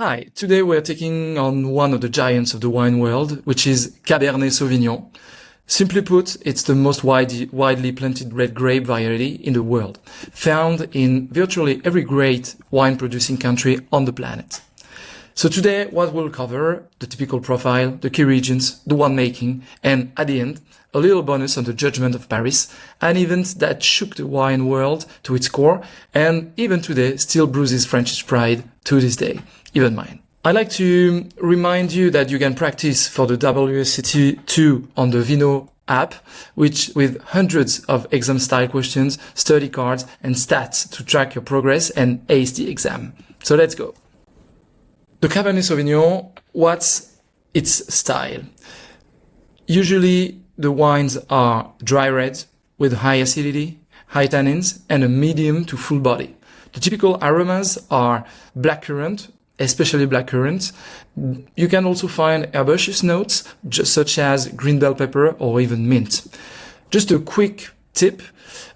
Hi, today we're taking on one of the giants of the wine world, which is Cabernet Sauvignon. Simply put, it's the most widely planted red grape variety in the world, found in virtually every great wine-producing country on the planet. So today, what we'll cover, the typical profile, the key regions, the winemaking, and at the end, a little bonus on the Judgment of Paris, an event that shook the wine world to its core, and even today still bruises French pride to this day, even mine. I'd like to remind you that you can practice for the WSET 2 on the Vino app, which with hundreds of exam-style questions, study cards, and stats to track your progress and ace the exam. So let's go. The Cabernet Sauvignon, what's its style? Usually the wines are dry red with high acidity, high tannins, and a medium to full body. The typical aromas are blackcurrant, especially blackcurrant. You can also find herbaceous notes, such as green bell pepper or even mint. Just a quick tip,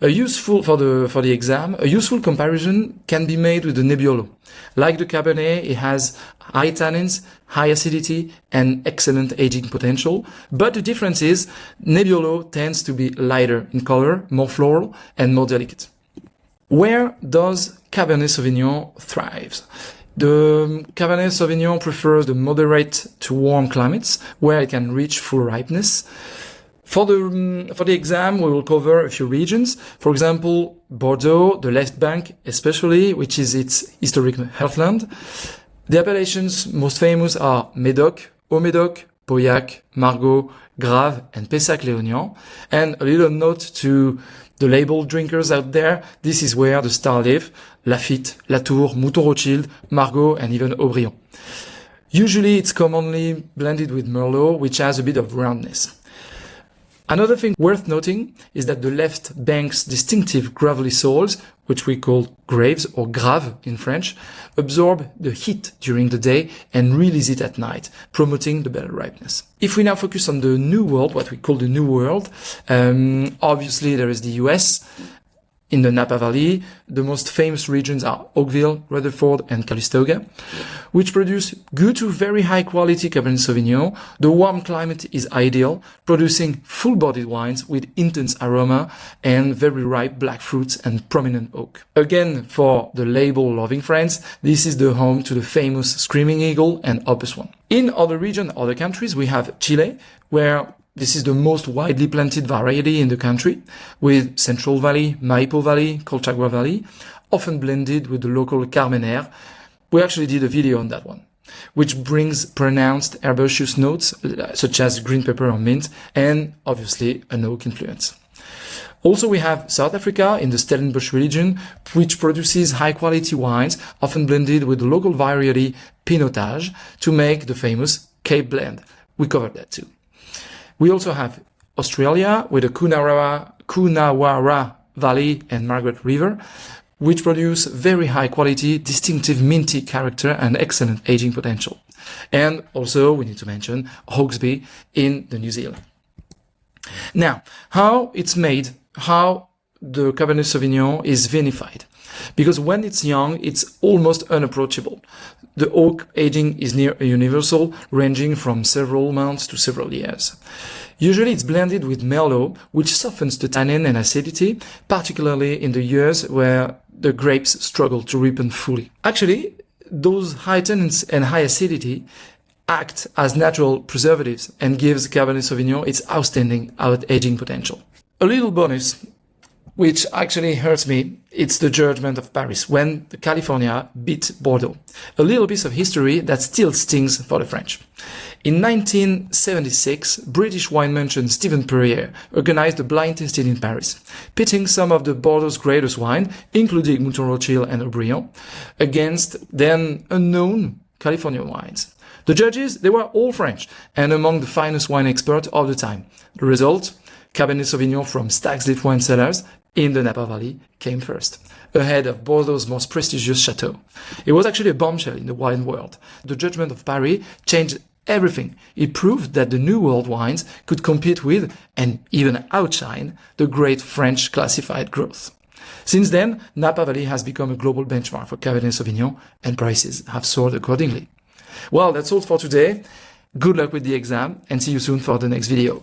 for the exam, a useful comparison can be made with the Nebbiolo. Like the Cabernet, it has high tannins, high acidity, and excellent aging potential. But the difference is Nebbiolo tends to be lighter in color, more floral, and more delicate. Where does Cabernet Sauvignon thrive? The Cabernet Sauvignon prefers the moderate to warm climates where it can reach full ripeness. For the exam, we will cover a few regions. For example, Bordeaux, the left bank especially, which is its historic heartland. The appellations most famous are Médoc, Haut-Médoc, Pauillac, Margaux, Grave, and Pessac-Léognan. And a little note to the label drinkers out there, this is where the stars live: Lafite, Latour, Mouton Rothschild, Margaux, and even Haut-Brion. Usually it's commonly blended with Merlot, which has a bit of roundness. Another thing worth noting is that the left bank's distinctive gravelly soils, which we call graves or grave in French, absorb the heat during the day and release it at night, promoting the better ripeness. If we now focus on the New World, what we call the New World, obviously there is the US. In the Napa Valley, the most famous regions are Oakville, Rutherford, and Calistoga, which produce good to very high quality Cabernet Sauvignon. The warm climate is ideal, producing full-bodied wines with intense aroma and very ripe black fruits and prominent oak. Again, for the label-loving friends, this is the home to the famous Screaming Eagle and Opus One. In other regions, other countries, we have Chile, where this is the most widely planted variety in the country, with Central Valley, Maipo Valley, Colchagua Valley, often blended with the local Carmener. We actually did a video on that one, which brings pronounced herbaceous notes, such as green pepper or mint, and obviously an oak influence. Also, we have South Africa in the Stellenbosch region, which produces high-quality wines, often blended with the local variety Pinotage to make the famous Cape blend. We covered that too. We also have Australia with the Coonawarra Valley and Margaret River, which produce very high quality, distinctive minty character and excellent aging potential. And also, we need to mention Hawkesbury in the New Zealand. Now, how it's made, how the Cabernet Sauvignon is vinified. Because when it's young, it's almost unapproachable. The oak aging is near universal, ranging from several months to several years. Usually it's blended with Merlot, which softens the tannin and acidity, particularly in the years where the grapes struggle to ripen fully. Actually, those high tannins and high acidity act as natural preservatives and gives Cabernet Sauvignon its outstanding out-aging potential. A little bonus, which actually hurts me, it's the Judgment of Paris, when the California beat Bordeaux. A little piece of history that still stings for the French. In 1976, British wine merchant Stephen Perrier organized a blind tasting in Paris, pitting some of the Bordeaux's greatest wine, including Mouton Rothschild and Haut-Brion, against then unknown Californian wines. The judges, they were all French and among the finest wine experts of the time. The result? Cabernet Sauvignon from Stag's Leap Wine Cellars in the Napa Valley came first, ahead of Bordeaux's most prestigious chateau. It was actually a bombshell in the wine world. The Judgment of Paris changed everything. It proved that the New World wines could compete with, and even outshine, the great French classified growth. Since then, Napa Valley has become a global benchmark for Cabernet Sauvignon, and prices have soared accordingly. Well, that's all for today. Good luck with the exam, and see you soon for the next video.